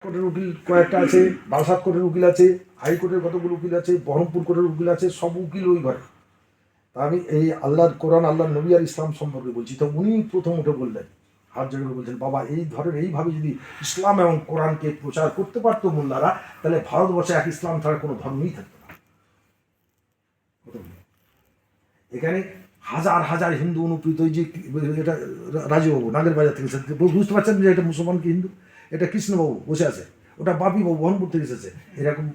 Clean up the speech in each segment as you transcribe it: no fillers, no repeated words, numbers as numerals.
কোর্টের উকিল কয়েকটা আছে, বারাসাত কোর্টের উকিল আছে, হাইকোর্টের কতগুলো উকিল আছে, বহরমপুর কোর্টের উকিল আছে, সব উকিল ওই ঘরে। তা আমি এই আল্লাহর কোরআন, আল্লাহর নবী আর ইসলাম সম্পর্কে বলছি। তো উনি প্রথম উঠে বললেন, হাত জোড়ে বলছেন, বাবা এই ধরেন এইভাবে যদি ইসলাম এবং কোরআনকে প্রচার করতে পারতো মোল্লারা, তাহলে ভারতবর্ষে এক ইসলাম ছাড়া কোনো ধর্মই থাকতো না। এখানে হাজার হাজার হিন্দু অনুপ্রীত, যে এটা রাজুবাবু নাগের বাজার থেকে এসেছে, বুঝতে পারছেন যে এটা মুসলমান কি হিন্দু, এটা কৃষ্ণবাবু বসে আছে, ওটা বাপিবাবু বহরমপুর থেকে এসেছে, এরকম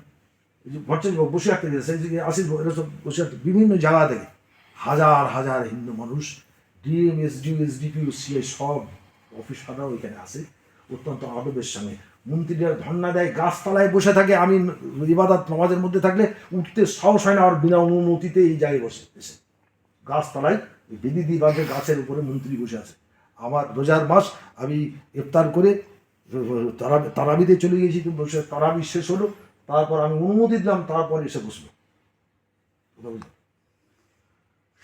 ভট্টাচার্যবাবু বসিরহাট থেকে এসেছে, আশিস এরা সব বসিরহাট, বিভিন্ন জায়গা থেকে হাজার হাজার হিন্দু মানুষ, ডিএম, এসডিও, এসডিপিও, সিআই সব অফিসাররাও এখানে আসে অত্যন্ত আদবের সঙ্গে। মন্ত্রীরা ধর্ণা দেয়, গাছতলায় বসে থাকে, আমি ইবাদত নামাজের মধ্যে থাকলে উঠতে সাহস হয় না, আর বিনা অনুমতিতে এই জায়গায় বসে এসে গাছতলায় বেদি দিয়ে বাঁধে, গাছের উপরে মন্ত্রী বসে আছে। আমার রোজার মাস, আমি ইফতার করে তারাবিতে চলে গেছি, বসে তারাবি শেষ হলো, তারপর আমি অনুমতি দিলাম, তারপর এসে বসলো।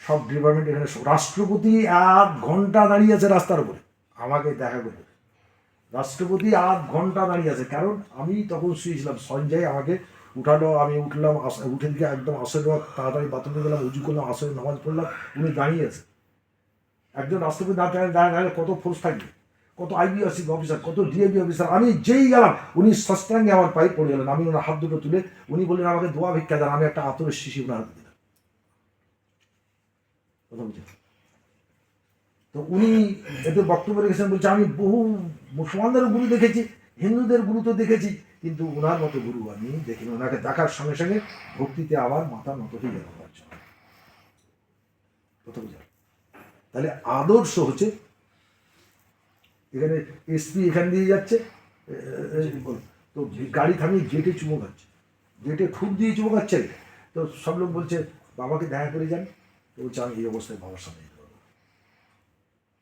সব ডিপার্টমেন্ট এখানে, রাষ্ট্রপতি 1 ঘন্টা দাঁড়িয়ে আছে রাস্তার উপরে আমাকে দেখা করতে। রাষ্ট্রপতি 1 ঘন্টা দাঁড়িয়ে আছে, কারণ আমি তখন শুয়েছিলাম। সঞ্জয় আমাকে উঠালো, আমি উঠলাম, উঠে দিকে একদম আসর তাড়াতাড়ি বাথরুমে গেলাম, উজু করলাম, আসরে নামাজ পড়লাম, উনি দাঁড়িয়ে আছে। একজন রাষ্ট্রপতি দাঁড়ালে কত ফোর্স থাকবে, কত আইবিএসি অফিসার, কত ডিএবি অফিসার। আমি যেই গেলাম, উনি সস্তাঙ্গে আমার পায়ে পড়ে গেলেন। আমি ওনার হাত দুটো তুলে, উনি বললেন আমাকে দোয়া ভিক্ষা দেন, আমি একটা আতরের শিশি ওনার হাতে দিলাম। কথা বুঝলেন? তো উনি এতে বক্তব্য রেখেছেন, বলছে আমি বহু মুসলমানদের গুরু দেখেছি, হিন্দুদের গুরু তো দেখেছি, কিন্তু ওনার মতো গুরু আমি দেখিনি। ওনাকে দেখার সঙ্গে সঙ্গে ভক্তিতে আবার মাথা নত হয়ে গেল। কথা বুঝলেন? তাহলে আদর্শ হচ্ছে, এখানে এসপি এখান দিয়ে যাচ্ছে, তো গাড়ি থামিয়ে গেটে চুমো খাচ্ছে, গেটে ঠুক দিয়ে চুমো খাচ্ছে। তো সব লোক বলছে বাবাকে দেখা করে যান। তো বলছে আমি এই অবস্থায় বাবার সামনে যেতে পারবো,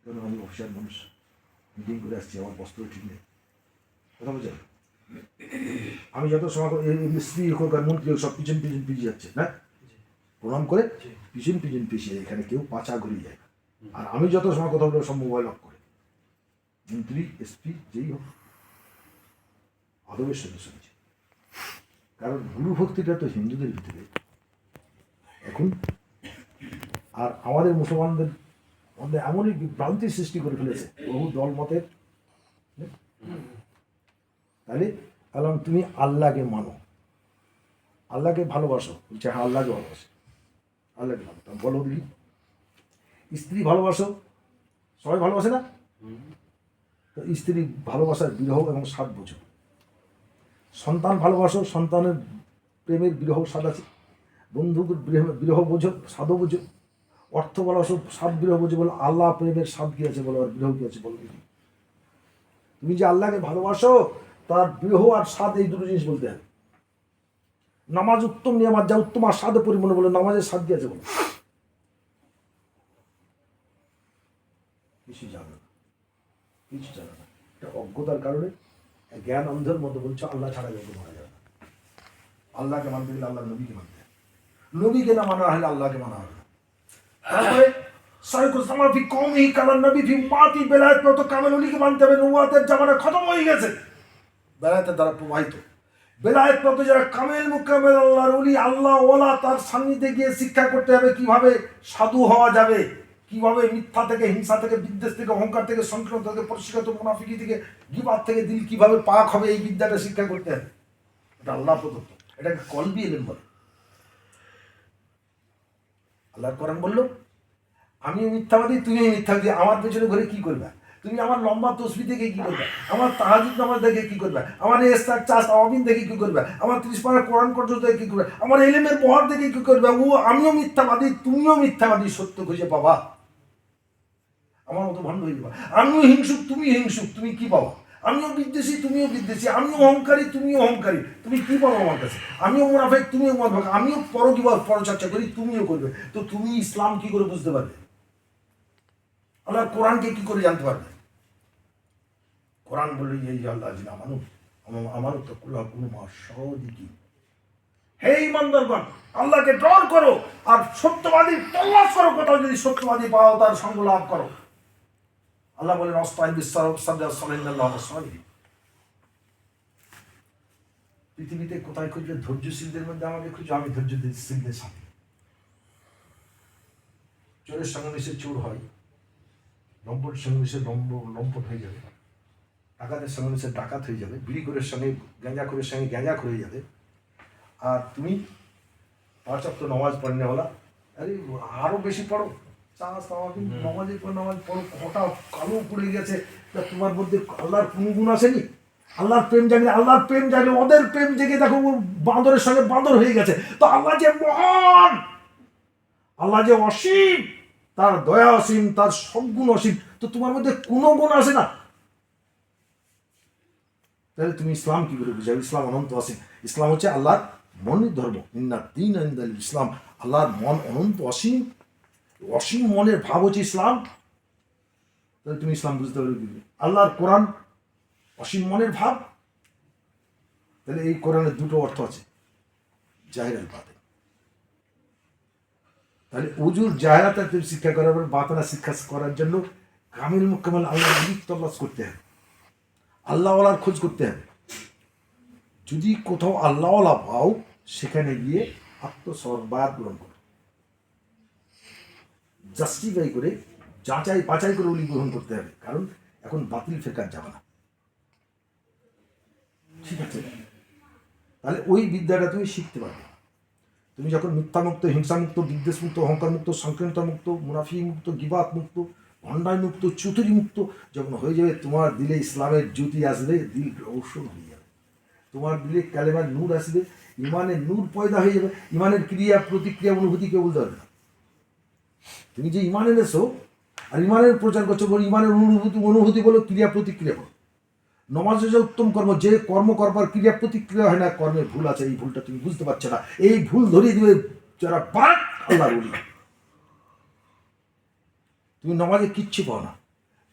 কারণ আমি অফিসার মানুষ, মিটিং করে আসছি, আমার বস্ত্র ঠিক নেই। কথা বলছেন? আমি যত সময় স্ত্রী এখানকার মন্ত্রী সব পিছন পিছন পিছিয়ে যাচ্ছে না, প্রণাম করে পিছন পিছন পিছিয়ে, এখানে কেউ পাচা ঘুরিয়ে যায় না। আর আমি যত সময় কথা বলবো সব মোবাইল অফ করে, মন্ত্রী এসপি যেই হোক আদবের সঙ্গে শুনেছি। কারণ গুরু ভক্তিটা তো হিন্দুদের ভিতরে এখন, আর আমাদের মুসলমানদের মধ্যে এমনই বিভ্রান্তি সৃষ্টি করে ফেলেছে বহু দল মতের। তাহলে বললাম তুমি আল্লাহকে মানো, আল্লাহকে ভালোবাসো, বলছে হ্যাঁ আল্লাহকে ভালোবাসো, আল্লাহকে ভালো বলো দেখি। স্ত্রী ভালোবাসো, সবাই ভালোবাসে না? তো স্ত্রী ভালোবাসার বিরহ এবং স্বাদ বোঝো। সন্তান ভালোবাসো, সন্তানের প্রেমের বিরহ স্বাদ আছে। বন্ধুদের বিরহ বোঝো, স্বাদও বোঝো। অর্থ ভালোবাসো, স্বাদ বিরহ বোঝো। বলো আল্লাহ প্রেমের স্বাদ কি আছে বলো, আর বিরহ কি আছে বলো দেখি। তুমি যে আল্লাহকে ভালোবাসো, তার বিরহ আর স্বাদ এই দুটো জিনিস বলতে হবে। নামাজ উত্তম নিয়ামত, যা উত্তম আর স্বাদে পরিপূর্ণ, বলে নামাজের স্বাদ কি আছে বলো। কিছু জানো না, কিছু জানো না। এটা অজ্ঞতার কারণে, জ্ঞান অন্ধের মতো বলছো আল্লাহ ছাড়া যাতে মারা যাবে না। আল্লাহকে মানতে গেলে আল্লাহ নবীকে মানতে হবে, নবীকে না মানা হলে আল্লাহকে মানা হবে না। তারপরে কামেল মানতে হবে। নবুয়তের জামানা খতম হয়ে গেছে, বেলায়েতের দ্বারা প্রবাহিত। বেলায়েত প্রাপ্ত যারা কামেল মুকামেল আল্লাহর ওলি, আল্লাহ ওয়ালা, তার সান্নিধ্যে গিয়ে শিক্ষা করতে হবে কিভাবে সাধু হওয়া যাবে, কিভাবে মিথ্যা থেকে, হিংসা থেকে, বিদ্বেষ থেকে, অহংকার থেকে, সংকীর্ণ থেকে, পরিষ্কৃত মুনাফিকি থেকে, গীবত থেকে দিল কিভাবে পাক হবে, এই বিদ্যাটা শিক্ষা করতে হবে। এটা আল্লাহ প্রদত্ত, এটাকে কলবি ইলম বলে। আল্লাহর কোরআন বললো আমিও মিথ্যাবাদী, তুমিও মিথ্যাবাদী, আমার পেছনে ঘুরে কি করবে? তুমি আমার লম্বা তসবি দেখে কি করবে? আমার তাহাজ্জুদ নামাজ দেখে কি করবে? আমার ইস্তার চাষ আওয়াবিন দেখে কি করবে? আমার 30 পারা কোরআন কর্য দেখে কি করবে? আমার ইলমের বহর দেখে কি করবে? ও আমিও মিথ্যাবাদী, তুমিও মিথ্যাবাদী, সত্য খুঁজে পাবা? আমার মতো ভণ্ড হয়ে যাবা। আমিও হিংসুক, তুমি হিংসুক, তুমি কি পাবা? আমিও বিদ্বেষী, তুমিও বিদ্বেষী, আমিও অহংকারী, তুমিও অহংকারী, তুমি কি পাবো আমার কাছে? আমিও মুনাফিক, তুমিও মুনাফিক, আমিও পরকিবাদ পরচর্চা করি, তুমিও করবে। তো তুমি ইসলাম কি করে বুঝতে পারবে? আল্লাহ কোরআনকে কি করে জানতে পারবে? কোরআন বললে এই আল্লাহ জিনা মানুষ আমারও তো কোনো সহদিকি। হে ইমানদারগণ, আল্লাহকে ডর করো আর সত্যবাদী তল্লাশ করো। কোথাও যদি সত্যবাদী পাও, তার সঙ্গ লাভ করো। আল্লাহ বলেন অস্তাইন বিসসাবরি ওয়াস সাবরি। পৃথিবীতে কোথায় খুঁজবে ধৈর্যশীলদের মধ্যে আমাকে খুঁজো, আমি ধৈর্যশীলদের সাথে। চোরের সঙ্গে মিশে চোর হয়, লম্পট সঙ্গে মিশে লম্পট হয়ে যাবে, ডাকাতের সঙ্গে মিশে ডাকাত হয়ে যাবে, বিড়িখোরের সঙ্গে গাঁজাখোরের সঙ্গে গাঁজাখোর হয়ে যাবে। আর তুমি 5 ওয়াক্ত নামাজ পড়নে বলা, আরে আরো বেশি পড়ো, নামাজের পর নামাজ পড়ো, কটা কালো পড়ে গেছে, তা তোমার মধ্যে আল্লাহর কোন গুণ আসেনি? আল্লাহর প্রেম জাগলে, আল্লাহর প্রেম জাগলে, ওদের প্রেম জেগে দেখো বাঁদরের সঙ্গে বাঁদর হয়ে গেছে। তো আল্লাহ যে মহান, আল্লাহ যে অসীম, তার দয়া অসীম, তার সদ্গুণ অসীম, তো তোমার মধ্যে কোনো গুণ আসে না, তাহলে তুমি ইসলাম কি করে বুঝাবে? ইসলাম অনন্ত অসীম। ইসলাম হচ্ছে আল্লাহর মনের ধর্ম, ইন্না দীন ইনদাল ইসলাম। আল্লাহর মন অনন্ত অসীম, অসীম মনের ভাব হচ্ছে ইসলাম। তাহলে তুমি ইসলাম বুঝতে পারবে কি? আল্লাহর কোরআন অসীম মনের ভাব। তাহলে এই কোরআনের দুটো অর্থ আছে, জাহির আল বাতিন। তাহলে উজুর জাহেরাতে তুমি শিক্ষা করার পর বাতানা শিক্ষা করার জন্য কামিল মুকাম্মাল আল্লাহ তল্লাশ করতে হবে, আল্লাহওয়ালার খোঁজ করতে হবে। যদি কোথাও আল্লাহওয়ালা পাও, সেখানে গিয়ে আত্মসর্বাদ গ্রহণ করো, জাস্টিফাই করে, যাচাই বাছাই করে ওলি গ্রহণ করতে হবে। কারণ এখন বাতিল ফেরকার যাবে না, ঠিক আছে? তাহলে ওই বিদ্যাটা তুমি শিখতে পারবে। তুমি যখন মিথ্যামুক্ত, হিংসামুক্ত, বিদ্বেষমুক্ত, অহংকারমুক্ত, সংক্রান্তমুক্ত, মুনাফি মুক্ত, গিবাত মুক্ত, ভণ্ডাই মুক্ত, চতুরি মুক্ত যখন হয়ে যাবে, তোমার দিলে ইসলামের জ্যোতি আসবে, দিল রৌশন হয়ে যাবে, তোমার দিলে কালেমার নূর আসবে, ইমানের নূর পয়দা হয়ে যাবে। ইমানের ক্রিয়া প্রতিক্রিয়া অনুভূতি কেউ বলতে পারবে না। তুমি যে ইমান এনেছো আর ইমানের প্রচার করছো, বলো ইমানের অনুভূতি বলো, ক্রিয়া প্রতিক্রিয়া বলো। নমাজ যে উত্তম কর্ম, যে কর্ম করবার ক্রিয়া প্রতিক্রিয়া হয় না, কর্মে ভুল আছে, এই ভুলটা তুমি বুঝতে পারছো না, এই ভুল ধরিয়ে দিবে যারা পাক আল্লাহর ওলি। তুমি নমাজে কিচ্ছু পাও না,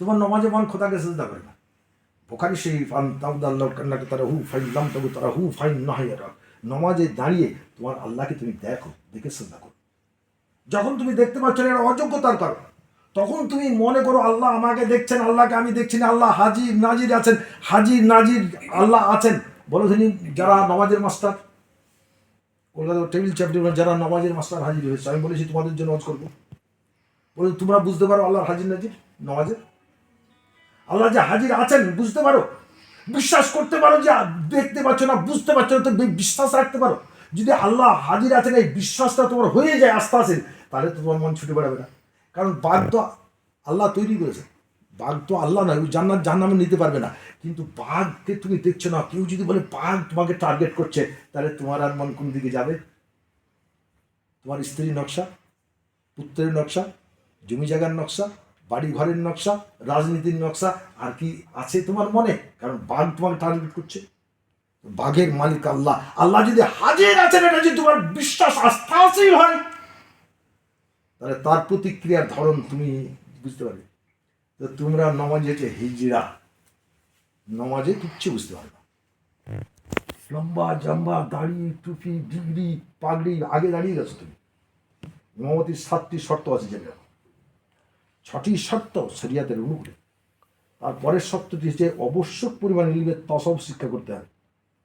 তোমার নমাজে মন খোদাকে সিজদা করে না। বুখারী শরীফ আন তাউদাল্লাহু কান্নাকা তারাহু ফাইন লাম তাকু তারাহু ফাইন নাহিয়ারা। নমাজে দাঁড়িয়ে তোমার আল্লাহকে তুমি দেখো, দেখে সিজদা করো। যখন তুমি দেখতে পাচ্ছ না এটা অযোগ্যতার কারণ, তখন তুমি মনে করো আল্লাহ আমাকে দেখছেন, আল্লাহকে আমি দেখছি না, আল্লাহ হাজির নাজির আছেন, হাজির নাজির আল্লাহ আছেন। বলো তিনি যারা নামাজের মাস্টার, কলকাতা টেবিল চ্যাপ্টার যারা নামাজের মাস্টার হাজির হয়েছে, আমি বলেছি তোমাদের জন্য ওয়াজ করবো। বলে তোমরা বুঝতে পারো আল্লাহর হাজির নাজির নামাজে, আল্লাহ যে হাজির আছেন বুঝতে পারো, বিশ্বাস করতে পারো যে দেখতে পাচ্ছ না, বুঝতে পারছো না, তো বিশ্বাস রাখতে পারো। যদি আল্লাহ হাজির আছেন এই বিশ্বাসটা তোমার হয়ে যায় আস্তে আস্তে, তাহলে তো তোমার মন ছুটে বেড়াবে না। কারণ বাঘ তো আল্লাহ তৈরি করেছে, বাঘ তো আল্লাহ নয়, ওই জান্নাত জাহান্নামে নিতে পারবে না। কিন্তু বাঘকে তুমি দেখছো না, কেউ যদি বলে বাঘ তোমাকে টার্গেট করছে, তাহলে তোমার আর মন কোন দিকে যাবে? তোমার স্ত্রীর নকশা, পুত্রের নকশা, জমি জায়গার নকশা, বাড়ি ঘরের নকশা, রাজনীতির নকশা, আর কি আছে তোমার মনে? কারণ বাঘ তোমাকে টার্গেট করছে। বাঘের মালিক আল্লাহ। আল্লাহ যদি হাজির আছেন এটা যদি তোমার বিশ্বাস আস্থাসই হয়, তাহলে তার প্রতিক্রিয়ার ধরন তুমি বুঝতে পারবে। তো তোমরা নমাজে হচ্ছে হিজড়া, নমাজে কিচ্ছু বুঝতে পারবে না। লম্বা জাম্বা, দাড়ি, টুপি, ডিগ্রি, পাগড়ি, আগে দাঁড়িয়ে গেছো তুমি। ইমামতির 7টি শর্ত আছে, যেটা 6টি শর্ত শরিয়াতের অনুকূলে। তারপরের শর্তটি হচ্ছে অবশ্যক পরিমাণ ইলমের তসব শিক্ষা করতে হবে।